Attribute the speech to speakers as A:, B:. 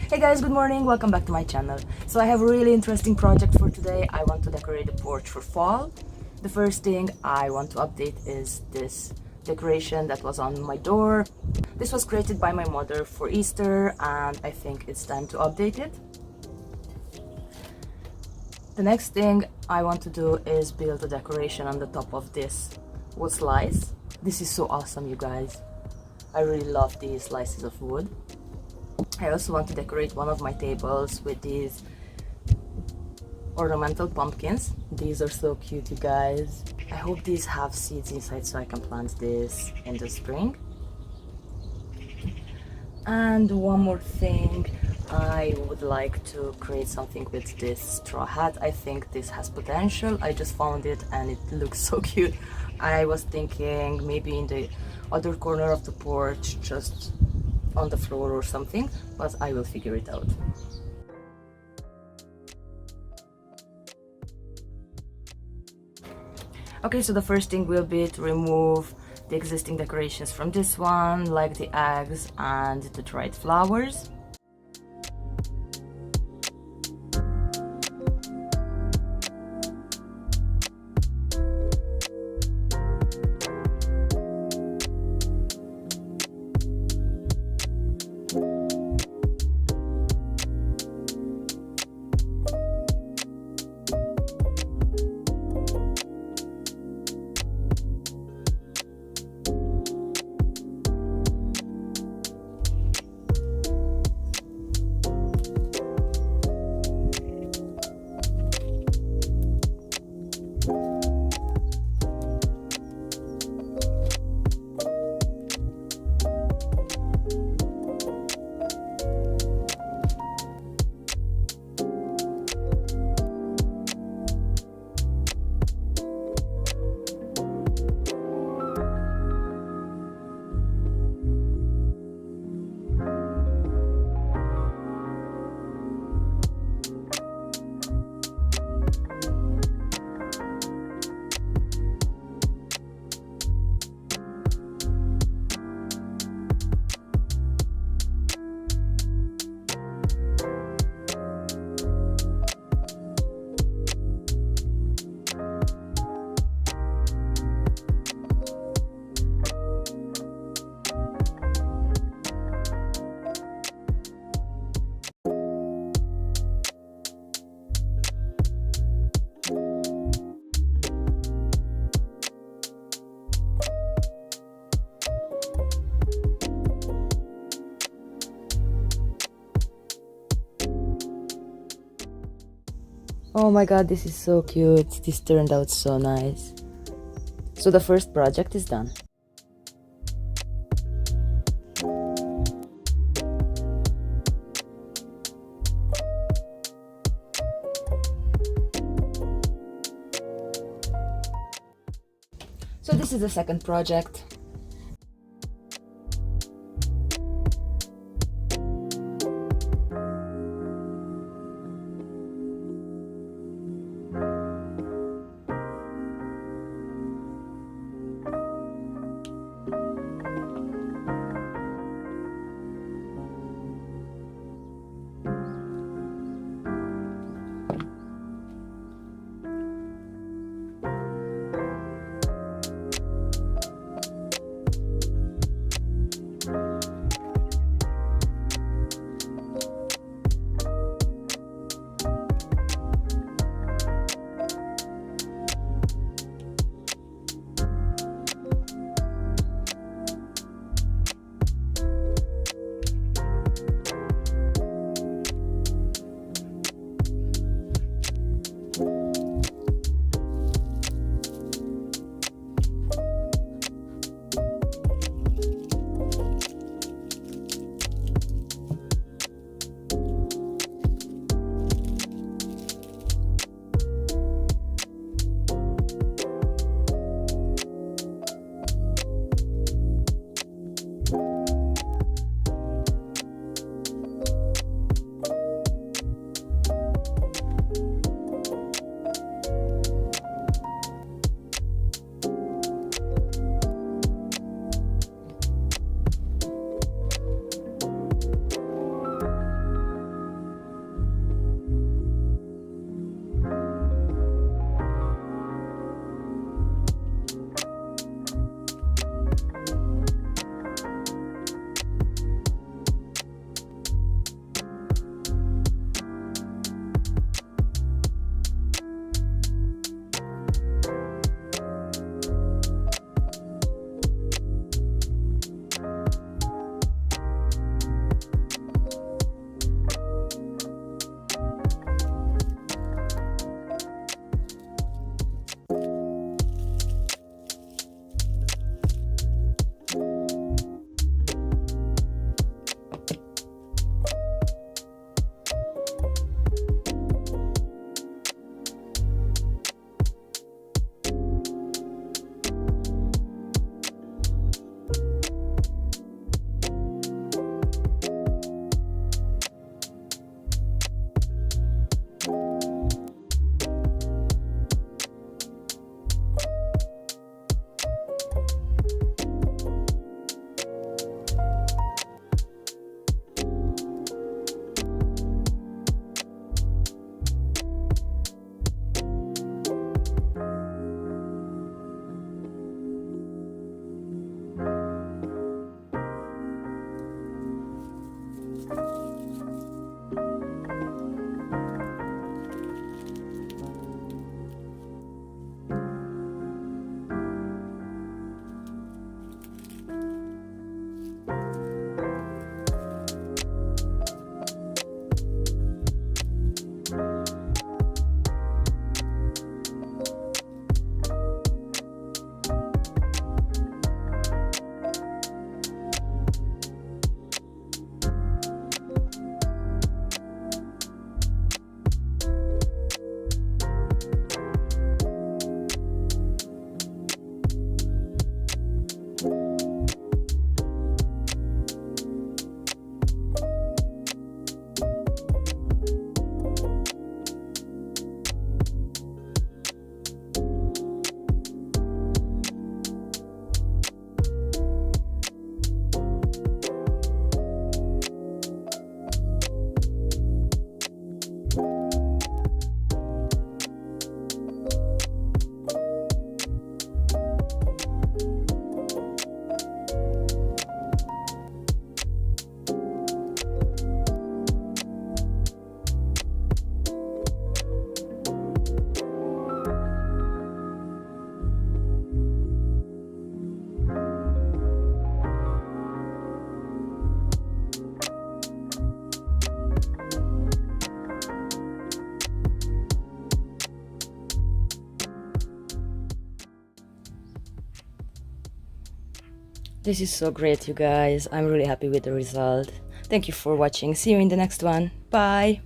A: Hey guys, good morning, welcome back to my channel. So I have a really interesting project for today. I want to decorate the porch for fall. The first thing I want to update is this decoration that was on my door. This was created by my mother for Easter and I think it's time to update it. The next thing I want to do is build a decoration on the top of this wood slice. This is so awesome, you guys. I really love these slices of wood. I also want to decorate one of my tables with these ornamental pumpkins. These are so cute, you guys. I hope these have seeds inside so I can plant this in the spring. And one more thing, I would like to create something with this straw hat. I think this has potential. I just found it and it looks so cute. I was thinking maybe in the other corner of the porch, just on the floor or something, but I will figure it out. Okay, so the first thing will be to remove the existing decorations from this one, like the eggs and the dried flowers. Oh my god, this is so cute. This turned out so nice. So the first project is done. So this is the second project. This is so great, you guys. I'm really happy with the result. Thank you for watching. See you in the next one. Bye!